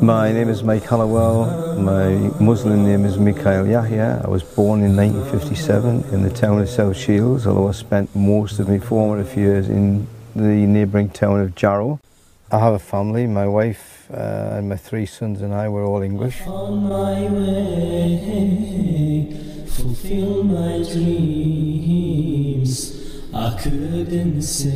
My name is Mike Halliwell. My Muslim name is Mikhail Yahya. I was born in 1957 in the town of South Shields, although I spent most of my formative years in the neighbouring town of Jarrow. I have a family. My wife and my 3 sons and I were all English. I found my way, fulfill my dreams. I couldn't say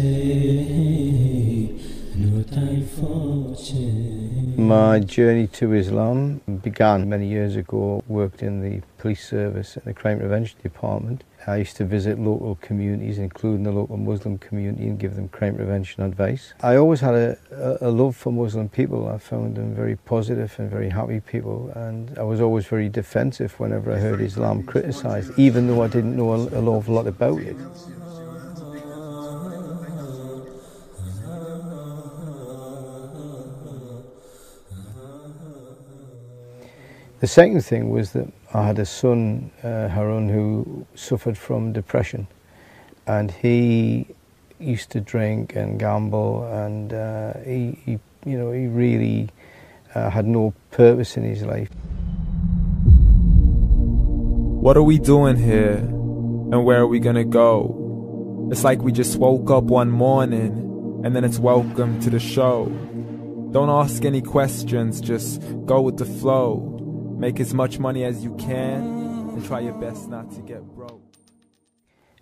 no time for change. My journey to Islam began many years ago. Worked in the police service and the crime prevention department. I used to visit local communities, including the local Muslim community, and give them crime prevention advice. I always had a love for Muslim people. I found them very positive and very happy people, and I was always very defensive whenever I heard Islam criticised, even though I didn't know an awful lot about it. The second thing was that I had a son, Harun, who suffered from depression, and he used to drink and gamble, and he really had no purpose in his life. What are we doing here, and where are we gonna go? It's like we just woke up one morning, and then it's welcome to the show. Don't ask any questions, just go with the flow. Make as much money as you can and try your best not to get broke.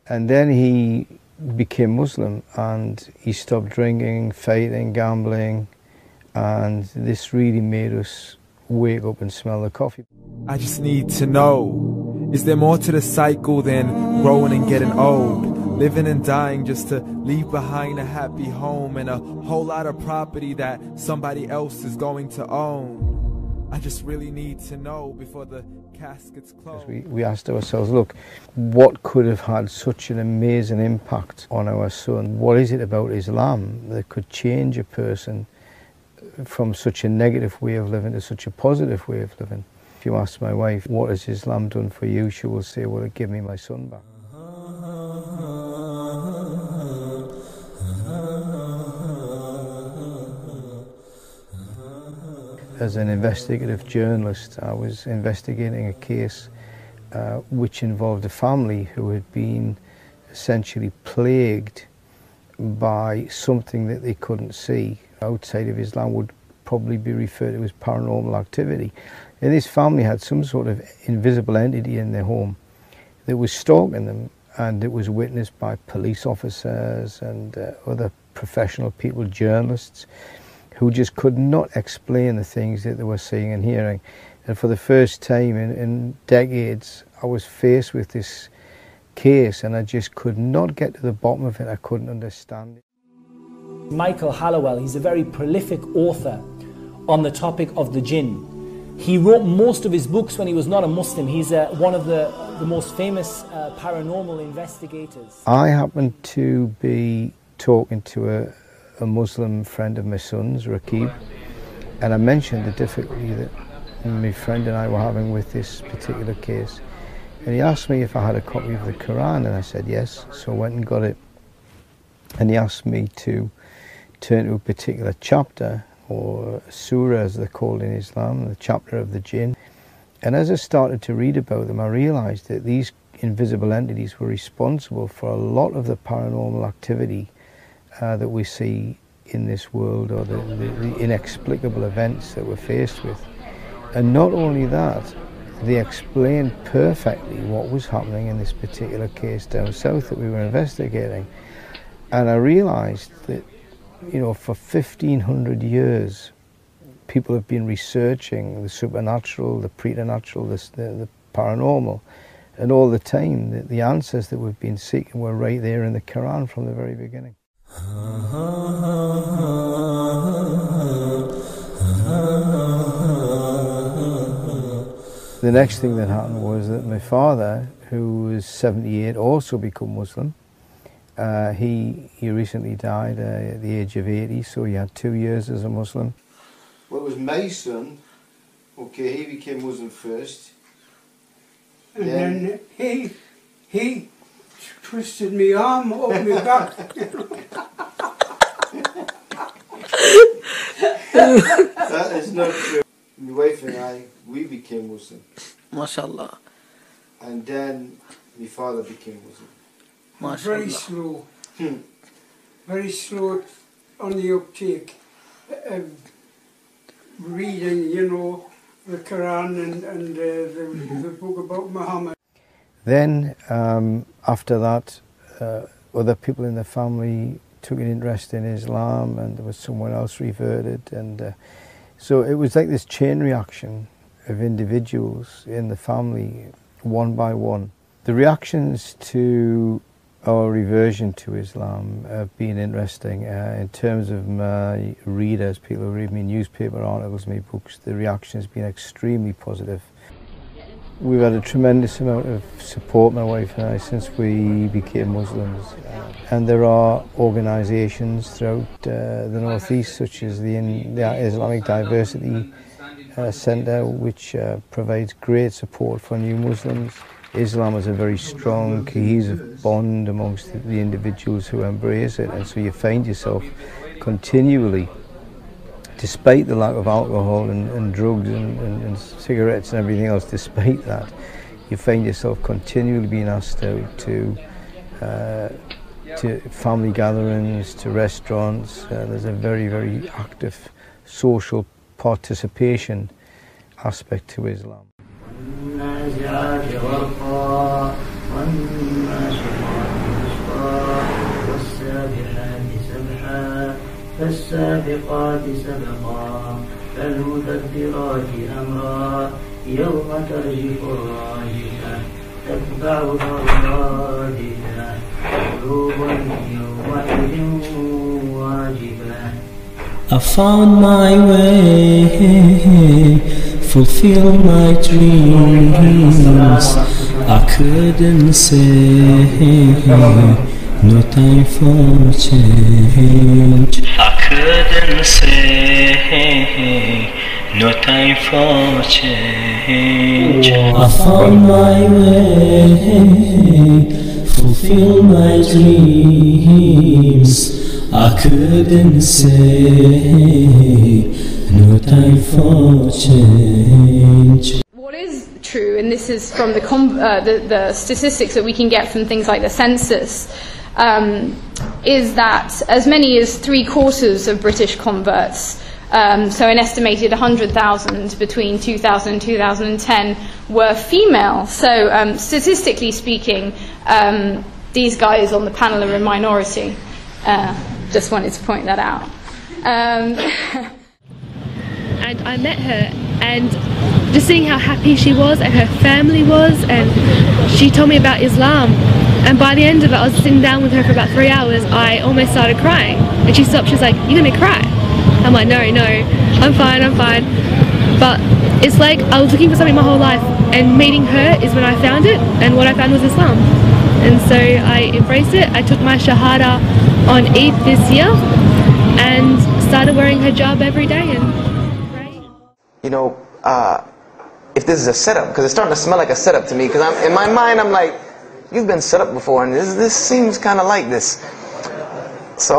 And then he became Muslim and he stopped drinking, fighting, gambling, and this really made us wake up and smell the coffee. I just need to know, is there more to the cycle than growing and getting old? Living and dying just to leave behind a happy home and a whole lot of property that somebody else is going to own. I just really need to know before the casket's closed. We asked ourselves, look, what could have had such an amazing impact on our son? What is it about Islam that could change a person from such a negative way of living to such a positive way of living? If you ask my wife, what has Islam done for you? She will say, well, it gave me my son back. As an investigative journalist, I was investigating a case which involved a family who had been essentially plagued by something that they couldn't see. Outside of Islam would probably be referred to as paranormal activity. And this family had some sort of invisible entity in their home that was stalking them, and it was witnessed by police officers and other professional people, journalists, who just could not explain the things that they were seeing and hearing. And for the first time in decades, I was faced with this case and I just could not get to the bottom of it. I couldn't understand it. Michael Halliwell, he's a very prolific author on the topic of the jinn. He wrote most of his books when he was not a Muslim. He's one of the most famous paranormal investigators. I happened to be talking to a Muslim friend of my son's, Rakib, and I mentioned the difficulty that my friend and I were having with this particular case, and he asked me if I had a copy of the Quran, and I said yes. So I went and got it, and he asked me to turn to a particular chapter, or surah as they're called in Islam, the chapter of the jinn. And as I started to read about them, I realized that these invisible entities were responsible for a lot of the paranormal activity that we see in this world, or the inexplicable events that we're faced with. And not only that, they explained perfectly what was happening in this particular case down south that we were investigating. And I realized that, you know, for 1500 years, people have been researching the supernatural, the preternatural, the paranormal, and all the time the answers that we've been seeking were right there in the Quran from the very beginning. The next thing that happened was that my father, who was 78, also became Muslim. He recently died at the age of 80, so he had 2 years as a Muslim. Well, it was my son. Okay, he became Muslim first. And then he twisted me arm up my back. That is not true. became Muslim. MashaAllah. And then my father became Muslim. Very slow. Very slow on the uptake. Reading, you know, the Quran and the book about Muhammad. Then, after that, other people in the family took an interest in Islam, and there was someone else reverted, and so it was like this chain reaction of individuals in the family, one by one. The reactions to our reversion to Islam have been interesting. In terms of my readers, people who read me newspaper articles, me books, the reaction has been extremely positive. We've had a tremendous amount of support, my wife and I, since we became Muslims. And there are organisations throughout the northeast, such as the Islamic Diversity Centre, which provides great support for new Muslims. Islam is a very strong, cohesive bond amongst the individuals who embrace it, and so you find yourself continually, despite the lack of alcohol and drugs and cigarettes and everything else, despite that, you find yourself continually being asked out to family gatherings, to restaurants. There's a very, very active social participation aspect to Islam. والنازعات غرقا والناشطات نشطا والسابحات سبحا فالسابقات سبقا فالمدبرات أمرا يوم ترجف الراجفة تتبعها الرادفة قلوب يومئذ واجفة. I found my way, fulfill my dreams. I couldn't say, no time for change. I couldn't say, no time for change. I found my way, fulfill my dreams. I couldn't say, no time for change. What is true, and this is from the statistics that we can get from things like the census, is that as many as 3/4 of British converts, so an estimated 100,000 between 2000 and 2010, were female. So statistically speaking, these guys on the panel are a minority. Just wanted to point that out. And I met her, and just seeing how happy she was and her family was, and she told me about Islam, and by the end of it, I was sitting down with her for about 3 hours. I almost started crying, and she stopped. She was like, "You're gonna cry?" I'm like, no, I'm fine. But it's like I was looking for something my whole life, and meeting her is when I found it, and what I found was Islam. And so I embraced it. I took my Shahada on Eid this year and started wearing hijab every day. And you know, if this is a setup, because it's starting to smell like a setup to me, because in my mind I'm like, you've been set up before, and this seems kind of like this. So,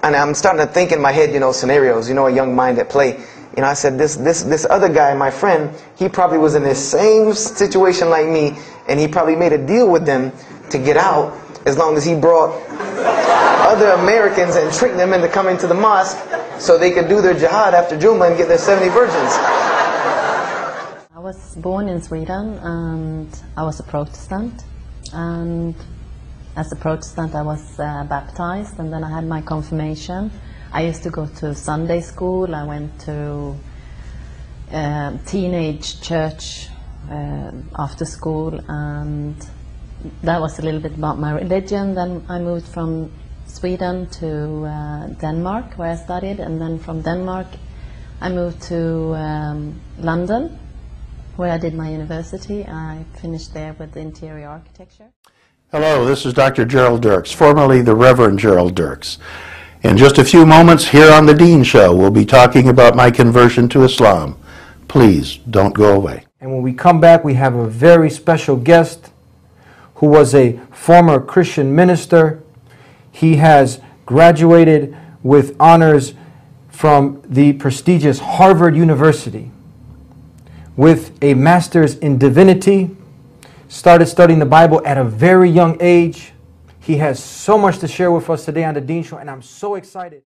and I'm starting to think in my head, you know, scenarios, you know, a young mind at play. You know, I said, this other guy, my friend, he probably was in this same situation like me, and he probably made a deal with them to get out, as long as he brought other Americans and tricked them into coming to the mosque so they could do their jihad after Jumu'ah and get their 70 virgins. I was born in Sweden, and I was a Protestant, and as a Protestant I was baptized, and then I had my confirmation. I used to go to Sunday school. I went to teenage church after school, and that was a little bit about my religion. Then I moved from Sweden to Denmark, where I studied, and then from Denmark I moved to London, where I did my university. I finished there with interior architecture. Hello, this is Dr. Gerald Dirks, formerly the Reverend Gerald Dirks. In just a few moments here on The Dean Show, we'll be talking about my conversion to Islam. Please don't go away. And when we come back, we have a very special guest who was a former Christian minister. He has graduated with honors from the prestigious Harvard University. with a master's in divinity, started studying the Bible at a very young age. He has so much to share with us today on The Dean Show, and I'm so excited.